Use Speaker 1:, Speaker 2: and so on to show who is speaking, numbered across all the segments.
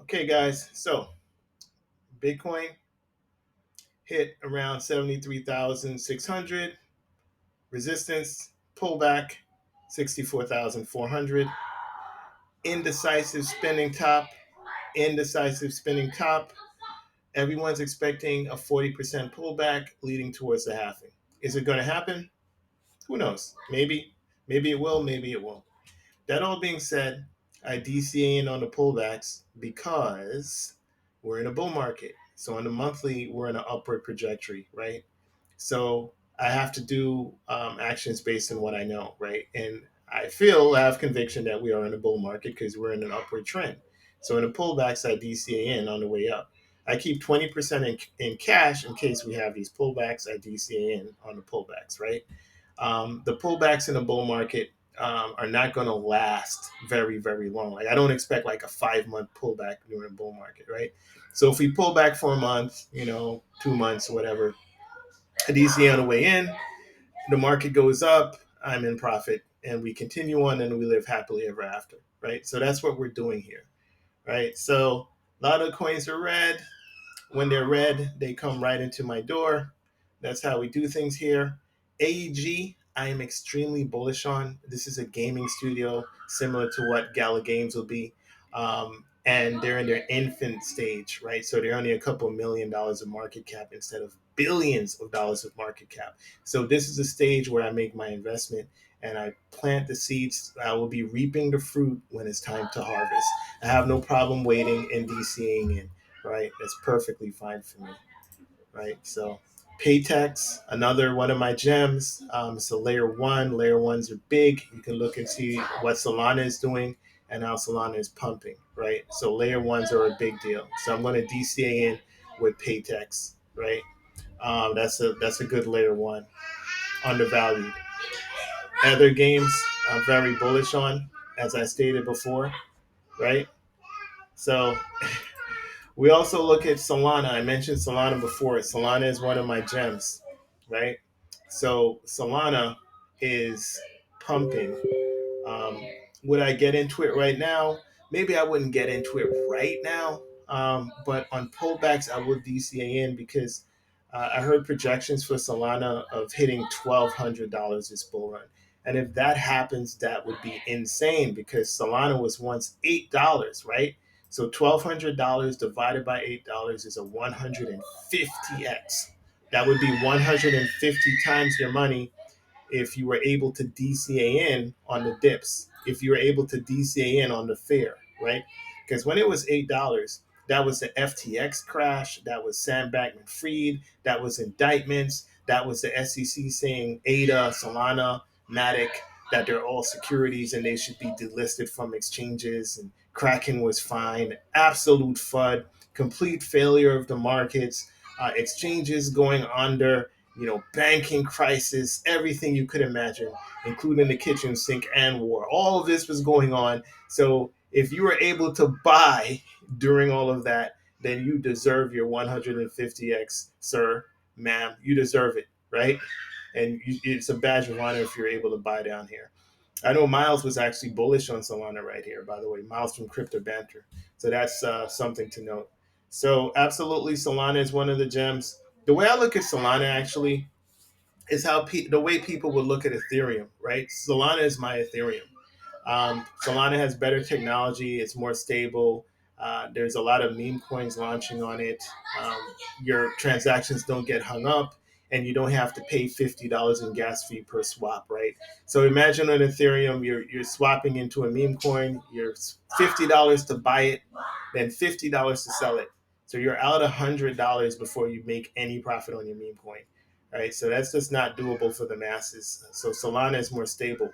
Speaker 1: Okay, guys, so Bitcoin hit around 73,600, resistance, pullback, 64,400, indecisive spinning top, indecisive spinning top. Everyone's expecting a 40% pullback leading towards the halving. Is it going to happen? Who knows? Maybe it will, maybe it won't. That all being said, I DCA in on the pullbacks because we're in a bull market. So on the monthly, we're in an upward trajectory, right? So I have to do actions based on what I know, right? And I have conviction that we are in a bull market because we're in an upward trend. So in the pullbacks, I DCA in on the way up. I keep 20% in cash in case we have these pullbacks. I DCA in on the pullbacks, right? The pullbacks in the bull market are not going to last very, very long. Like I don't expect like a 5 month pullback during a bull market, right? So if we pull back for a month, 2 months, whatever, a DC on the way in, the market goes up, I'm in profit, and we continue on and we live happily ever after, right? So that's what we're doing here, right? So a lot of coins are red. When they're red, they come right into my door. That's how we do things here. AEG, I am extremely bullish on. This is a gaming studio similar to what Gala Games will be. And they're in their infant stage, right? So they're only a couple $1 million of market cap instead of billions of dollars of market cap. So this is a stage where I make my investment and I plant the seeds. I will be reaping the fruit when it's time to harvest. I have no problem waiting and DCing in, right? That's perfectly fine for me, right? So Paytex, another one of my gems. So layer one, layer ones are big. You can look and see what Solana is doing and how Solana is pumping, right? So layer ones are a big deal. So I'm going to DCA in with Paytex, right? That's a good layer one, undervalued. Other games I'm very bullish on, as I stated before, right? So we also look at Solana. I mentioned Solana before. Solana is one of my gems, right? So Solana is pumping. Um, would I get into it right now? Maybe I wouldn't get into it right now. But on pullbacks, I would DCA in because I heard projections for Solana of hitting $1,200 this bull run. And if that happens, that would be insane because Solana was once $8, right? So $1,200 divided by $8 is a 150x. That would be 150 times your money if you were able to DCA in on the dips, if you were able to DCA in on the fair, right? Because when it was $8, that was the FTX crash, that was Sam Bankman Fried, that was indictments, that was the SEC saying ADA, Solana, Matic, that they're all securities and they should be delisted from exchanges. And Kraken was fine. Absolute FUD, complete failure of the markets, exchanges going under, banking crisis, everything you could imagine, including the kitchen sink and war. All of this was going on. So if you were able to buy during all of that, then you deserve your 150x, sir, ma'am. You deserve it, right? And it's a badge of honor if you're able to buy down here. I know Miles was actually bullish on Solana right here, by the way. Miles from Crypto Banter. So that's something to note. So absolutely, Solana is one of the gems. The way I look at Solana actually is how the way people would look at Ethereum, right? Solana is my Ethereum. Solana has better technology. It's more stable. There's a lot of meme coins launching on it. Um, your transactions don't get hung up, and you don't have to pay $50 in gas fee per swap, right? So imagine on Ethereum, you're swapping into a meme coin. You're $50 to buy it, then $50 to sell it. So you're out $100 before you make any profit on your meme coin, right? So that's just not doable for the masses. So Solana is more stable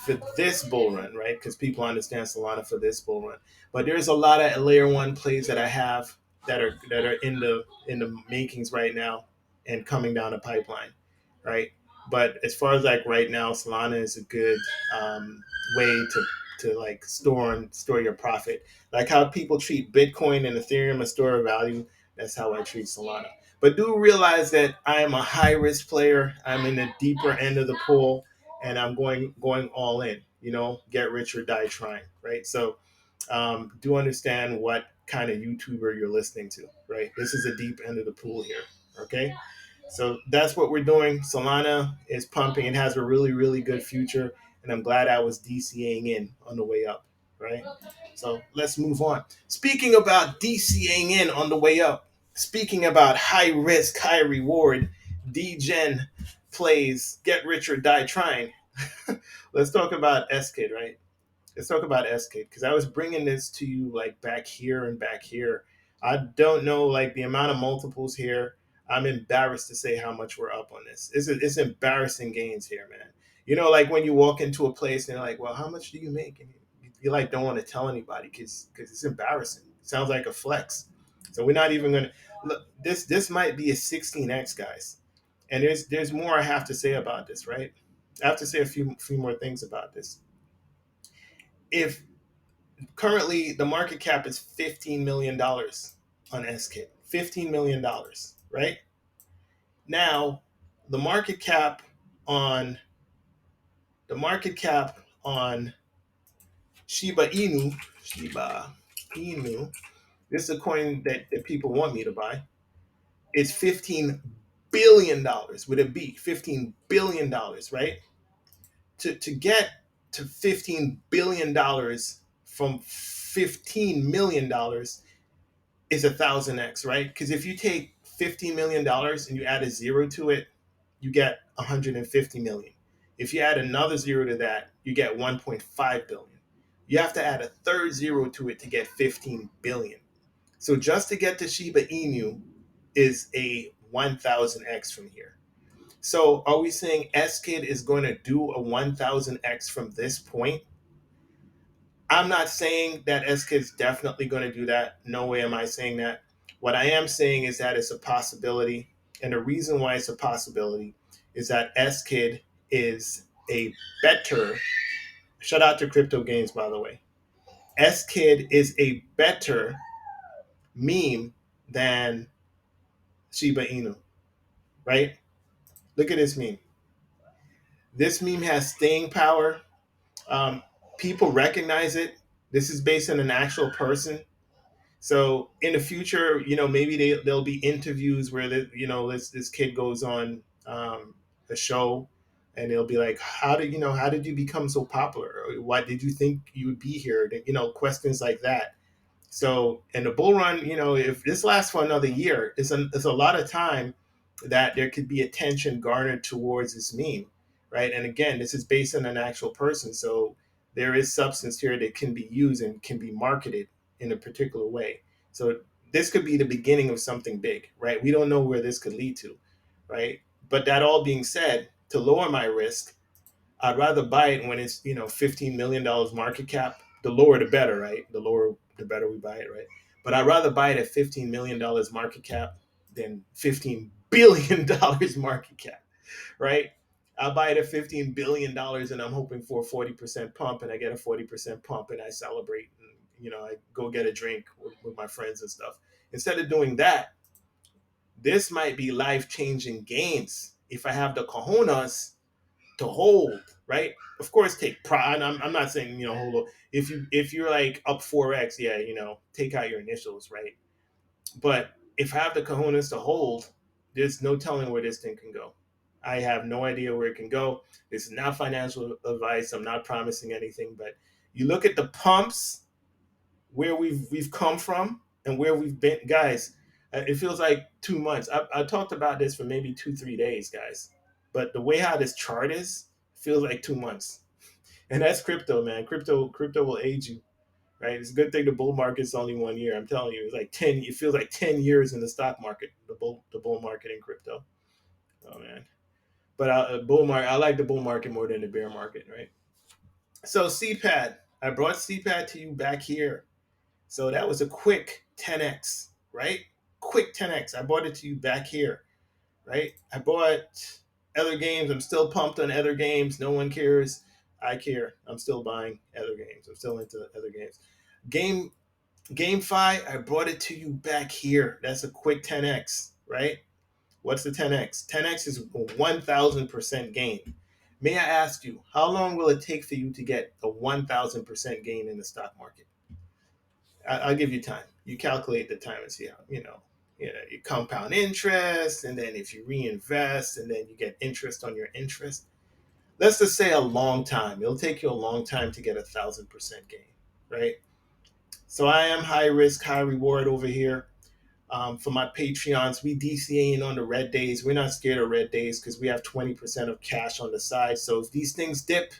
Speaker 1: for this bull run, right? Because people understand Solana for this bull run. But there's a lot of layer one plays that I have that are in the makings right now and coming down the pipeline, right? But as far as like right now, Solana is a good way to like store your profit. Like how people treat Bitcoin and Ethereum a store of value, that's how I treat Solana. But do realize that I am a high risk player. I'm in the deeper end of the pool and I'm going all in. Get rich or die trying, right? So do understand what kind of YouTuber you're listening to, right? This is the deep end of the pool here. Okay. So that's what we're doing. Solana is pumping. It has a really, really good future. And I'm glad I was DCAing in on the way up, right? So let's move on. Speaking about DCAing in on the way up, speaking about high risk, high reward, DGen plays Get Rich or Die Trying. Let's talk about SKID, right? Let's talk about SKID because I was bringing this to you like back here and back here. I don't know like the amount of multiples here. I'm embarrassed to say how much we're up on this. It's embarrassing gains here, man. You know, like when you walk into a place and they're like, "Well, how much do you make?" And you like don't want to tell anybody because it's embarrassing. It sounds like a flex. So we're not even gonna look. This might be a 16x, guys. And there's more I have to say about this, right? I have to say a few more things about this. If currently the market cap is $15 million on SKIT, $15 million, right? Now, the market cap on the market cap on Shiba Inu, this is a coin that people want me to buy. It's $15 billion with a B, $15 billion, right? To get to $15 billion from $15 million is 1,000x, right? Because if you take $15 million and you add a zero to it, you get 150 million. If you add another zero to that, you get 1.5 billion. You have to add a third zero to it to get 15 billion. So just to get to Shiba Inu is a 1,000x from here. So are we saying SKID is going to do a 1,000x from this point? I'm not saying that SKID is definitely going to do that. No way am I saying that. What I am saying is that it's a possibility. And the reason why it's a possibility is that SKID is a better, shout out to Crypto Games, by the way. SKID is a better meme than Shiba Inu, right? Look at this meme. This meme has staying power. Um, People recognize it. This is based on an actual person. So in the future, maybe there'll be interviews where this kid goes on a show, and they'll be like, how did you become so popular? Or why did you think you would be here? Questions like that. So in the bull run, if this lasts for another year, it's a lot of time that there could be attention garnered towards this meme, right? And again, this is based on an actual person, so there is substance here that can be used and can be marketed in a particular way. So this could be the beginning of something big, right? We don't know where this could lead to, right? But that all being said, to lower my risk, I'd rather buy it when it's $15 million market cap. The lower the better, right? The lower the better we buy it, right? But I'd rather buy it at $15 million market cap than $15 billion market cap, right? I'll buy it at $15 billion and I'm hoping for a 40% pump, and I get a 40% pump and I celebrate, and I go get a drink with my friends and stuff. Instead of doing that, this might be life-changing gains if I have the cojones to hold, right? Of course, take pride. I'm not saying hold on. If you're like up 4x, yeah, take out your initials, right? But if I have the cojones to hold, there's no telling where this thing can go. I have no idea where it can go. This is not financial advice. I'm not promising anything, but you look at the pumps where we've come from and where we've been, guys. It feels like 2 months. I talked about this for maybe 2-3 days, guys. But the way how this chart is, feels like 2 months. And that's crypto, man. Crypto will age you, right? It's a good thing the bull market's only 1 year. I'm telling you, it's like 10. It feels like 10 years in the stock market, the bull market in crypto. Oh man, but bull market. I like the bull market more than the bear market, right? So CPAD, I brought CPAD to you back here. So that was a quick 10x, right? Quick 10x. I brought it to you back here, right? I bought other games. I'm still pumped on other games. No one cares. I care. I'm still buying other games. I'm still into other games. Game GameFi, I brought it to you back here. That's a quick 10x, right? What's the 10x? 10x is a 1,000% gain. May I ask you, how long will it take for you to get a 1,000% gain in the stock market? I'll give you time. you calculate the time and see how, you compound interest, and then if you reinvest, and then you get interest on your interest. Let's just say a long time. It'll take you a long time to get 1,000% gain, right? So I am high risk, high reward over here. For my Patreons, we DCAing on the red days. We're not scared of red days because we have 20% of cash on the side. So if these things dip,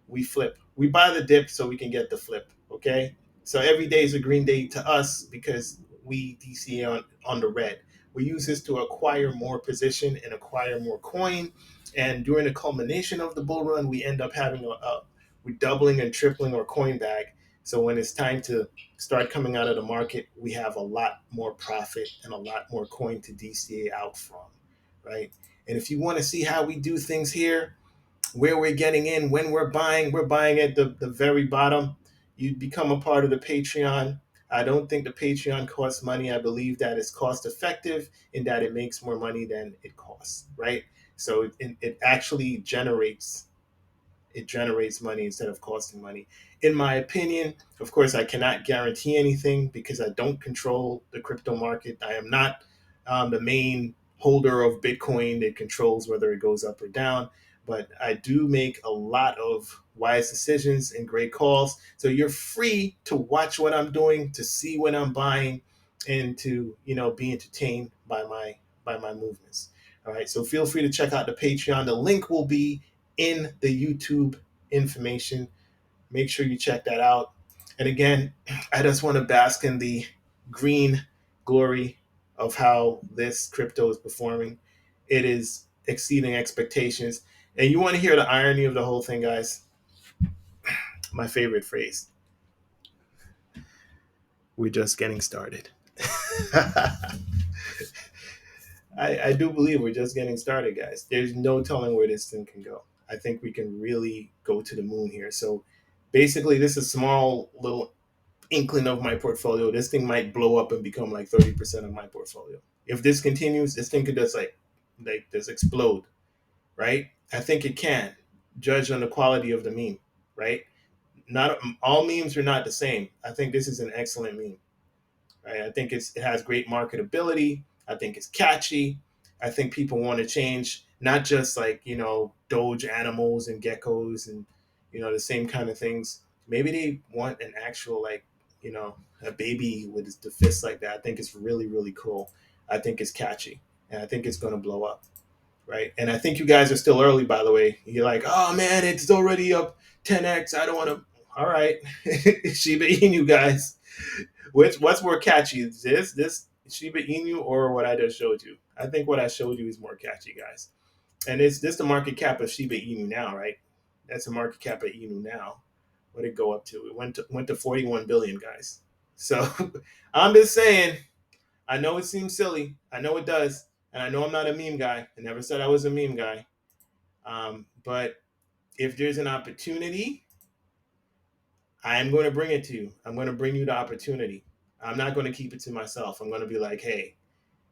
Speaker 1: we flip. We buy the dip so we can get the flip. Okay. So every day is a green day to us because we DCA on the red. We use this to acquire more position and acquire more coin. And during the culmination of the bull run, we end up having we're doubling and tripling our coin bag. So when it's time to start coming out of the market, we have a lot more profit and a lot more coin to DCA out from, right? And if you want to see how we do things here, where we're getting in, when we're buying at the very bottom. You become a part of the Patreon. I don't think the Patreon costs money. I believe that it's cost effective in that it makes more money than it costs, right? So it actually generates money instead of costing money. In my opinion, of course, I cannot guarantee anything because I don't control the crypto market. I am not the main holder of Bitcoin that controls whether it goes up or down, but I do make a lot of wise decisions and great calls. So you're free to watch what I'm doing, to see what I'm buying, and to be entertained by my movements. All right, so feel free to check out the Patreon. The link will be in the YouTube information. Make sure you check that out. And again, I just want to bask in the green glory of how this crypto is performing. It is exceeding expectations. And you want to hear the irony of the whole thing, guys? My favorite phrase: we're just getting started. I do believe we're just getting started, guys. There's no telling where this thing can go. I think we can really go to the moon here. So basically, this is a small little inkling of my portfolio. This thing might blow up and become like 30% of my portfolio. If this continues, this thing could just like just explode, right? I think it can, judged on the quality of the meme, right? Not all memes are not the same. I think this is an excellent meme. Right? I think it has great marketability. I think it's catchy. I think people want to change, not just like Doge animals and geckos and the same kind of things. Maybe they want an actual a baby with the fist like that. I think it's really really cool. I think it's catchy, and I think it's going to blow up. Right? And I think you guys are still early. By the way, you're like, oh man, it's already up 10x. I don't want to. All right, Shiba Inu guys. What's more catchy? This Shiba Inu or what I just showed you? I think what I showed you is more catchy, guys. And it's this the market cap of Shiba Inu now, right? That's the market cap of Inu now. What did it go up to? It went to 41 billion, guys. So I'm just saying. I know it seems silly. I know it does, and I know I'm not a meme guy. I never said I was a meme guy. But if there's an opportunity, I'm going to bring it to you. I'm going to bring you the opportunity. I'm not going to keep it to myself. I'm going to be like, hey,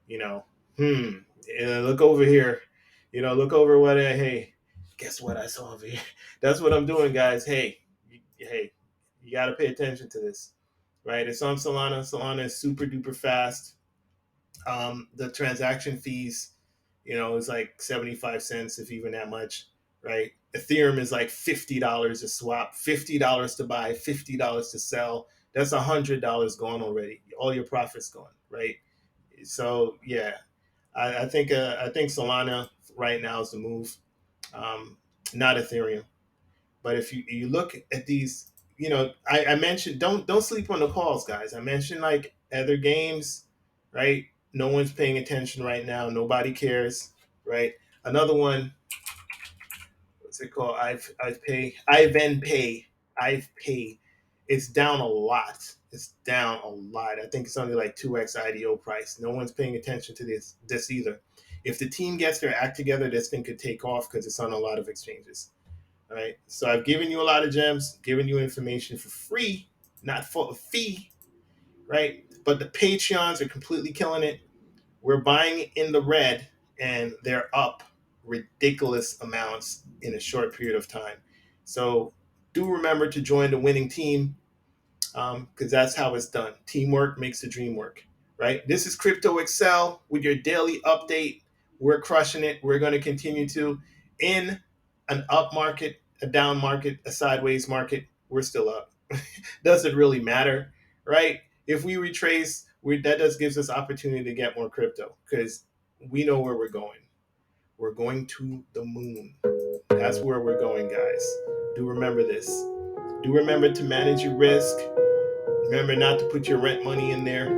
Speaker 1: you know, look over here. Look over hey, guess what I saw over here? That's what I'm doing, guys. Hey, you got to pay attention to this, right? It's on Solana. Solana is super duper fast. The transaction fees, is like 75 cents, if even that much, right? Ethereum is like $50 a swap, $50 to buy, $50 to sell. That's $100 gone already. All your profits gone, right? So yeah, I think Solana right now is the move, not Ethereum. But if you look at these, I mentioned don't sleep on the calls, guys. I mentioned like other games, right? No one's paying attention right now. Nobody cares, right? Another one, what's it called? I've paid. It's down a lot. It's down a lot. I think it's only like 2x IDO price. No one's paying attention to this either. If the team gets their act together, this thing could take off because it's on a lot of exchanges. All right. So I've given you a lot of gems, given you information for free, not for a fee, right? But the Patreons are completely killing it. We're buying in the red, and they're up ridiculous amounts in a short period of time. So do remember to join the winning team. because that's how it's done. Teamwork makes the dream work, right? This is Crypto Excel with your daily update. We're crushing it. We're going to continue to. In an up market, a down market, a sideways market, we're still up. Doesn't really matter, right? If we retrace, that just gives us opportunity to get more crypto because we know where we're going. We're going to the moon. That's where we're going, guys. Do remember this. Do remember to manage your risk. Remember not to put your rent money in there,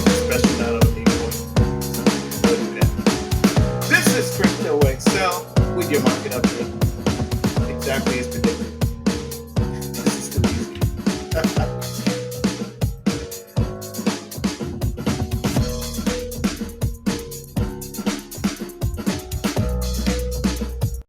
Speaker 1: especially not on a Bitcoin. Don't do that. This is Crypto Excel with your market update. Exactly as predicted.